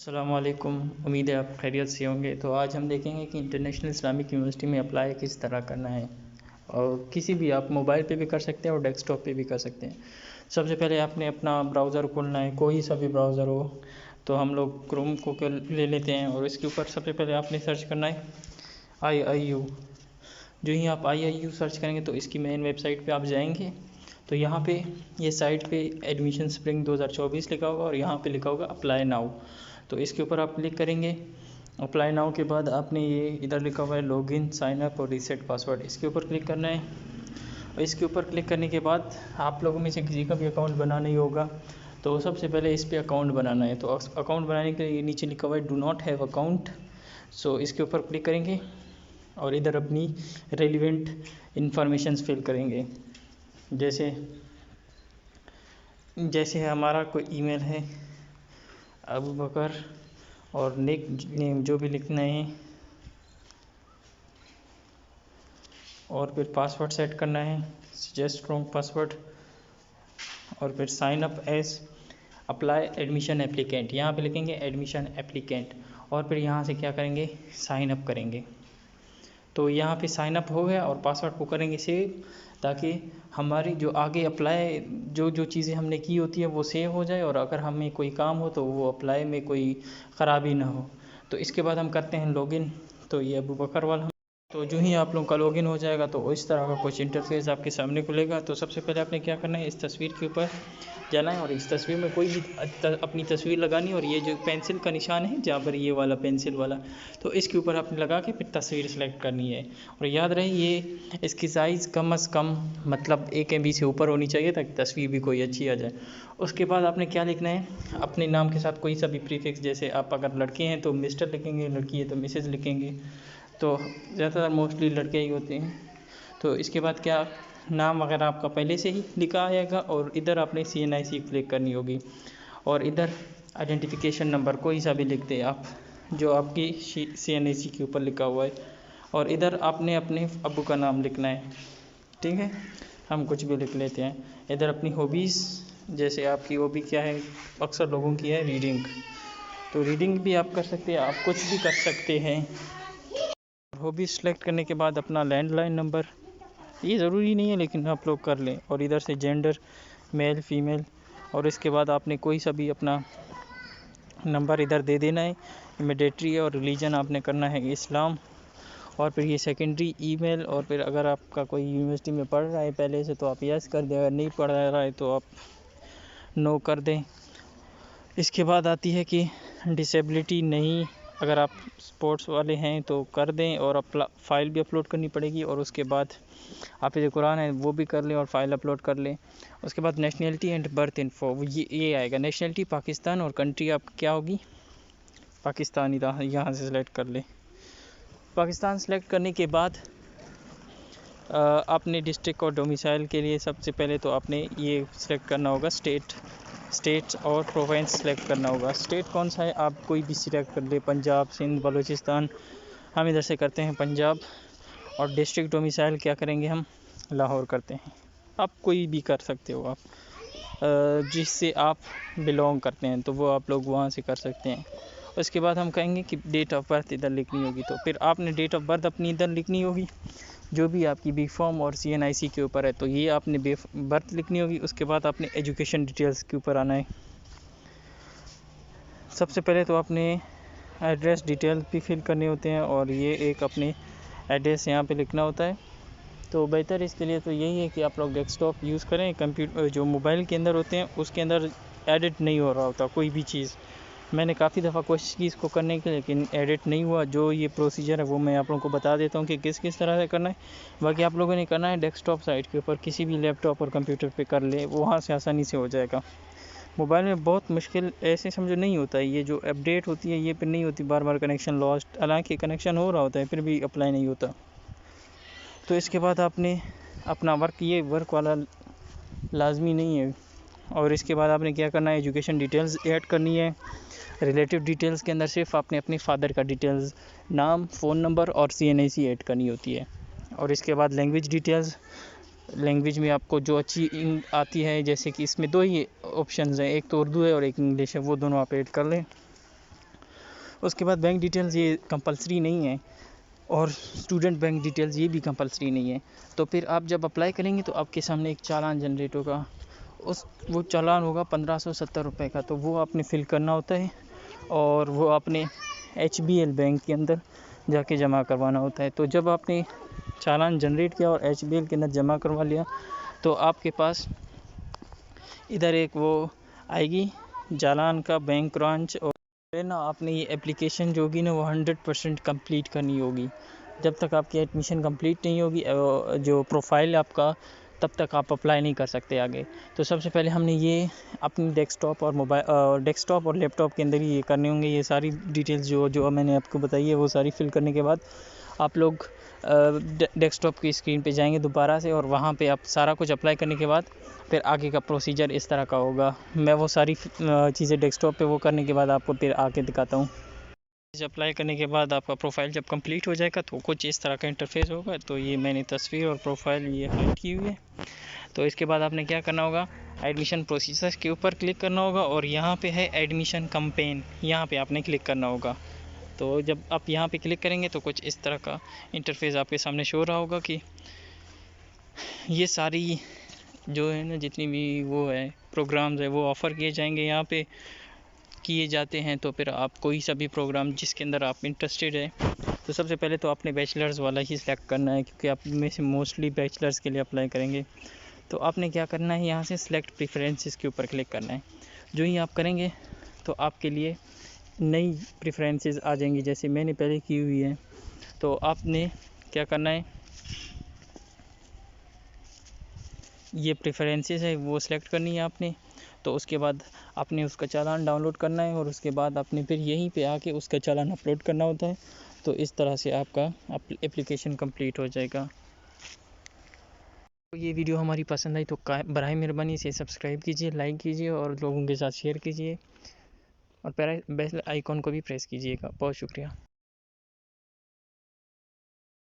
अस्सलामुअलैकुम। उम्मीद है आप खैरियत से होंगे। तो आज हम देखेंगे कि इंटरनेशनल इस्लामिक यूनिवर्सिटी में अप्लाई किस तरह करना है। और किसी भी आप मोबाइल पे भी कर सकते हैं और डेस्कटॉप पे भी कर सकते हैं। सबसे पहले आपने अपना ब्राउज़र खोलना है, कोई सा भी ब्राउज़र हो। तो हम लोग क्रोम को ले लेते हैं और इसके ऊपर सबसे पहले आपने सर्च करना है IIU। जो ही आप IIU सर्च करेंगे तो इसकी मेन वेबसाइट पे आप जाएंगे। तो यहाँ पे ये साइट पे एडमिशन स्प्रिंग 2024 लिखा होगा और यहाँ पे लिखा होगा अप्लाई नाउ। तो इसके ऊपर आप क्लिक करेंगे। अप्लाई नाउ के बाद आपने ये इधर लिखा हुआ है लॉगिन साइन अप और रीसेट पासवर्ड, इसके ऊपर क्लिक करना है। और इसके ऊपर क्लिक करने के बाद आप लोगों में से किसी का भी अकाउंट बनाना ही होगा। तो सबसे पहले इस पर अकाउंट बनाना है। तो अकाउंट बनाने के लिए नीचे लिखा हुआ है डू नॉट हैव अकाउंट। सो इसके ऊपर क्लिक करेंगे और इधर अपनी रेलिवेंट इंफॉर्मेशंस फिल करेंगे। जैसे हमारा कोई ईमेल है अबू बकर और निक नेम जो भी लिखना है, और फिर पासवर्ड सेट करना है, सजेस्ट स्ट्रॉन्ग पासवर्ड। और फिर sign up as apply admission applicant, यहाँ पे लिखेंगे एडमिशन एप्लीकेंट। और फिर यहाँ से क्या करेंगे, साइन अप करेंगे। तो यहाँ पे साइन अप हो गया और पासवर्ड को करेंगे सेव, ताकि हमारी जो आगे अप्लाई जो चीज़ें हमने की होती है वो सेव हो जाए, और अगर हमें कोई काम हो तो वो अप्लाई में कोई ख़राबी ना हो। तो इसके बाद हम करते हैं लॉगिन। तो ये अबू बकर वाला। तो जो ही आप लोगों का लॉगिन हो जाएगा तो इस तरह का कुछ इंटरफेस आपके सामने खुलेगा। तो सबसे पहले आपने क्या करना है, इस तस्वीर के ऊपर जाना है और इस तस्वीर में कोई भी अपनी तस्वीर लगानी है। और ये जो पेंसिल का निशान है जहाँ पर ये वाला पेंसिल वाला, तो इसके ऊपर आपने लगा के फिर तस्वीर सेलेक्ट करनी है। और याद रहे ये इसकी साइज़ कम से कम मतलब 1 MB से ऊपर होनी चाहिए ताकि तस्वीर भी कोई अच्छी आ जाए। उसके बाद आपने क्या लिखना है, अपने नाम के साथ कोई सा भी प्रीफिक्स, जैसे आप अगर लड़के हैं तो मिस्टर लिखेंगे, लड़की है तो मिसेज लिखेंगे। तो ज़्यादातर मोस्टली लड़के ही होते हैं। तो इसके बाद क्या, नाम वगैरह आपका पहले से ही लिखा आएगा और इधर आपने CNIC क्लिक करनी होगी। और इधर आइडेंटिफिकेशन नंबर कोई सा भी लिखते हैं आप, जो आपकी CNIC के ऊपर लिखा हुआ है। और इधर आपने अपने अब्बू का नाम लिखना है, ठीक है। हम कुछ भी लिख लेते हैं। इधर अपनी हॉबीज़, जैसे आपकी हॉबी क्या है, अक्सर लोगों की है रीडिंग, तो रीडिंग भी आप कर सकते हैं, आप कुछ भी कर सकते हैं। हॉबी सेलेक्ट करने के बाद अपना लैंडलाइन नंबर, ये ज़रूरी नहीं है लेकिन आप लोग कर लें। और इधर से जेंडर मेल फीमेल, और इसके बाद आपने कोई सा भी अपना नंबर इधर दे देना है। इमिडेटरी है और रिलीजन आपने करना है इस्लाम। और फिर ये सेकेंडरी ईमेल। और फिर अगर आपका कोई यूनिवर्सिटी में पढ़ रहा है पहले से तो आप यस कर दें, अगर नहीं पढ़ रहा है तो आप नो कर दें। इसके बाद आती है कि डिसेबिलिटी नहीं, अगर आप स्पोर्ट्स वाले हैं तो कर दें, और फ़ाइल भी अपलोड करनी पड़ेगी। और उसके बाद आप जो कुरान है वो भी कर लें और फाइल अपलोड कर लें। उसके बाद नेशनलिटी एंड बर्थ इन्फो, ये आएगा नेशनलिटी पाकिस्तान, और कंट्री आपकी क्या होगी, पाकिस्तानी, यहाँ से सिलेक्ट कर लें। पाकिस्तान सेलेक्ट करने के बाद आपने डिस्ट्रिक्ट और डोमिसाइल के लिए सबसे पहले तो आपने ये सिलेक्ट करना होगा, स्टेट्स और प्रोविंस सेलेक्ट करना होगा। स्टेट कौन सा है आप कोई भी सिलेक्ट कर ले, पंजाब, सिंध, बलूचिस्तान, हम इधर से करते हैं पंजाब। और डिस्ट्रिक्ट डोमिसाइल क्या करेंगे हम, लाहौर करते हैं। आप कोई भी कर सकते हो, आप जिससे आप बिलोंग करते हैं तो वो आप लोग वहाँ से कर सकते हैं। उसके बाद हम कहेंगे कि डेट ऑफ बर्थ इधर लिखनी होगी, तो फिर आपने डेट ऑफ बर्थ अपनी इधर लिखनी होगी, जो भी आपकी बी फॉर्म और CNIC के ऊपर है तो ये आपने बर्थ लिखनी होगी। उसके बाद आपने एजुकेशन डिटेल्स के ऊपर आना है। सबसे पहले तो आपने एड्रेस डिटेल भी फिल करने होते हैं, और ये एक अपने एड्रेस यहाँ पे लिखना होता है। तो बेहतर इसके लिए तो यही है कि आप लोग डेस्कटॉप यूज़ करें। कंप्यूटर जो मोबाइल के अंदर होते हैं उसके अंदर एडिट नहीं हो रहा होता कोई भी चीज़। मैंने काफ़ी दफ़ा कोशिश की इसको करने की लेकिन एडिट नहीं हुआ। जो ये प्रोसीजर है वो मैं आप लोगों को बता देता हूँ कि किस तरह से करना है। बाकी आप लोगों ने करना है डेस्कटॉप साइट के ऊपर, किसी भी लैपटॉप और कंप्यूटर पे कर ले, वहाँ से आसानी से हो जाएगा। मोबाइल में बहुत मुश्किल ऐसे समझो नहीं होता है, ये जो अपडेट होती है ये फिर नहीं होती, बार बार कनेक्शन लॉस्ट, हालांकि कनेक्शन हो रहा होता है फिर भी अप्लाई नहीं होता। तो इसके बाद आपने अपना वर्क, ये वर्क वाला लाजमी नहीं है। और इसके बाद आपने क्या करना है, एजुकेशन डिटेल्स ऐड करनी है। रिलेटिव डिटेल्स के अंदर सिर्फ आपने अपने फादर का डिटेल्स, नाम, फ़ोन नंबर और CNIC ऐड करनी होती है। और इसके बाद लैंग्वेज डिटेल्स, लैंग्वेज में आपको जो अच्छी आती है, जैसे कि इसमें 2 ही ऑप्शंस हैं, एक तो उर्दू है और एक इंग्लिश है, वो दोनों आप ऐड कर लें। उसके बाद बैंक डिटेल्स ये कंपलसरी नहीं है, और स्टूडेंट बैंक डिटेल्स ये भी कंपलसरी नहीं है। तो फिर आप जब अप्लाई करेंगे तो आपके सामने एक चालान जनरेट होगा, वो चालान होगा 1570 रुपये का। तो वो आपने फिल करना होता है और वो आपने HBL बैंक के अंदर जाके जमा करवाना होता है। तो जब आपने चालान जनरेट किया और HBL के अंदर जमा करवा लिया तो आपके पास इधर एक वो आएगी चालान का बैंक ब्रांच, और ना आपने ये एप्लीकेशन जो होगी ना वो 100% कंप्लीट करनी होगी। जब तक आपकी एडमिशन कंप्लीट नहीं होगी जो प्रोफाइल आपका, तब तक आप अप्लाई नहीं कर सकते आगे। तो सबसे पहले हमने ये अपनी डेस्कटॉप और लैपटॉप के अंदर ही ये करने होंगे। ये सारी डिटेल्स जो मैंने आपको बताई है वो सारी फिल करने के बाद आप लोग डेस्कटॉप की स्क्रीन पे जाएंगे दोबारा से, और वहाँ पे आप सारा कुछ अप्लाई करने के बाद फिर आगे का प्रोसीजर इस तरह का होगा। मैं वो सारी चीज़ें डेस्कटॉप पे वो करने के बाद आपको फिर आके दिखाता हूँ। अप्लाई करने के बाद आपका प्रोफाइल जब कंप्लीट हो जाएगा तो कुछ इस तरह का इंटरफेस होगा। तो ये मैंने तस्वीर और प्रोफाइल ये हाइड की हुई है। तो इसके बाद आपने क्या करना होगा, एडमिशन प्रोसीजर के ऊपर क्लिक करना होगा, और यहाँ पे है एडमिशन कैंपेन, यहाँ पे आपने क्लिक करना होगा। तो जब आप यहाँ पे क्लिक करेंगे तो कुछ इस तरह का इंटरफेस आपके सामने शो रहा होगा कि ये सारी जो है ना जितनी भी वो है प्रोग्राम्स है वो ऑफ़र किए जाएंगे, यहाँ पे किए जाते हैं। तो फिर आप कोई सा भी प्रोग्राम जिसके अंदर आप इंटरेस्टेड है, तो सबसे पहले तो आपने बैचलर्स वाला ही सिलेक्ट करना है, क्योंकि आप में से मोस्टली बैचलर्स के लिए अप्लाई करेंगे। तो आपने क्या करना है, यहाँ से सिलेक्ट प्रेफरेंसेस के ऊपर क्लिक करना है। जो ही आप करेंगे तो आपके लिए नई प्रेफरेंसेस आ जाएंगी, जैसे मैंने पहले की हुई है। तो आपने क्या करना है, ये प्रेफरेंसेस है वो सिलेक्ट करनी है आपने। तो उसके बाद आपने उसका चालान डाउनलोड करना है, और उसके बाद आपने फिर यहीं पे आके उसका चालान अपलोड करना होता है। तो इस तरह से आपका एप्लीकेशन कंप्लीट हो जाएगा। तो ये वीडियो हमारी पसंद आई तो बराए मेहरबानी इसे सब्सक्राइब कीजिए, लाइक कीजिए और लोगों के साथ शेयर कीजिए, और बेल आइकॉन को भी प्रेस कीजिएगा। बहुत शुक्रिया।